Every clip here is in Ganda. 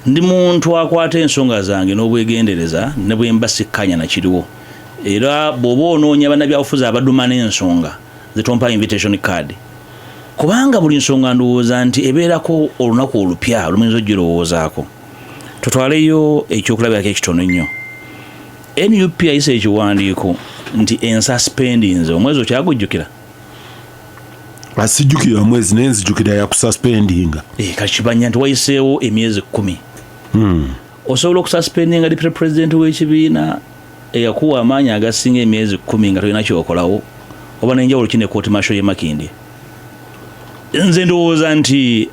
ndi muntu akwata ensonga zange n'obwegendereza ne bwe mbasikkanya na kiriwo era bw'oba onoonya bannabyabufuzi abaduma n'ensonga zitompa invitation card kubanga buli nsonga ndowooza nti ebeerako olunaku olupya luminza ogirowoozaako tutwaleyo ekyokulabirako ekitono ennyo NUP ayise ekiwandiiko nti ensuspendinze omwezi okyagujjukira asijjukira mwezi naye nzijjukira yakususpendinga kati kibanya nti wayiseewo emyezi 10 osobola okususpendinga deputy president w'ekibiina eyakuwa amaanyi agasinga emyezi 10 nga tolina kyokolawo oba n'enjawulo kine kooti masho ye Makindye. Nze ndowooza nti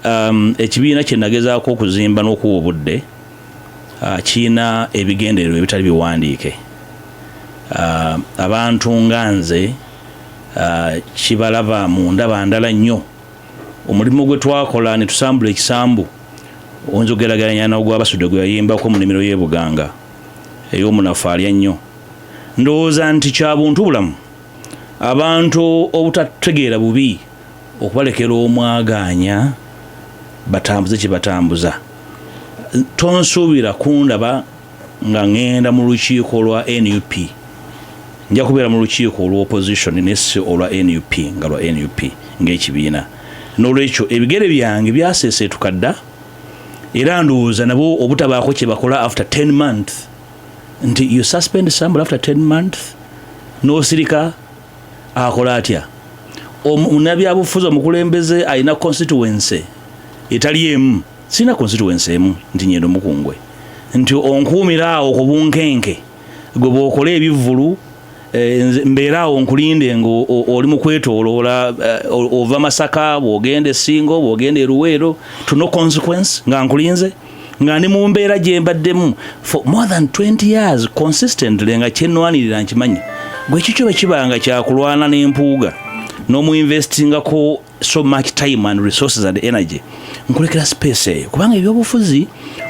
ekibiina kye nagezaako okuzimba n'okuwa obudde kiina ebigendererwa ebitali biwandiike. Abantu nga nze kibalaba mu ndaba ndala nnyo omulimu gwe twakola ne tusambula ekisambu onzogeraganya n'ogw'Abasudde gwe yayimbako mu nnimiro y'e Buganga ey'omunafu alya nnyo. Ndowooza nti kya buntu bulamu abantu obutategeera bubi okubalekera omwagaanya batambuze kye batambuza. Tonsuubira kundaba nga ngenda mu lukiiko lwa NUP, nja kubeera mu lukiiko olw'opposition nesse olwa NUP nga lwa NUP ng'ekibiina. N'olwekyo ebigere byange byaseeseetuka dda era ndowooza nabo obutabaako kye bakola after 10 months nti you suspend somebody after 10 months n'osirika akola atya. Munnabyabufuzi omukulembeze alina constituency etali emu, sina constituency emu nti Nyendo Mukungwe, nti onkuumira awo ku bunkenke gwe bw'okola ebivvulu mbeera awo nkulinde ng'oli mu kwetooloola ova Masaka bw'ogenda e Ssingo bw'ogenda e Luweero to no consequence nga nkulinze nga ndi mu mbeera gye mbaddemu for more than 20 years consistently nga kyennwanirira nkimanyi. Gwe kikyo bwe kibanga kyakulwana n'empuuga n'omuinvestingako so much time and resources and energy nkulekera space eyo kubanga ebyobufuzi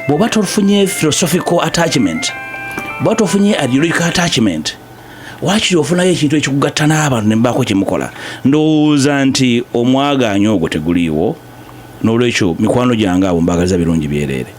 bw'oba tofunye philosophical attachment, bw'oba tofunye ideological attachment, wakiri ofunayo ekintu ekikugatta n'abantu ne mbaako kye mukola. Ndowooza nti omwagaanya ogwo teguliiwo, n'olwekyo mikwano gyange abo mbagaliza birungi byereere.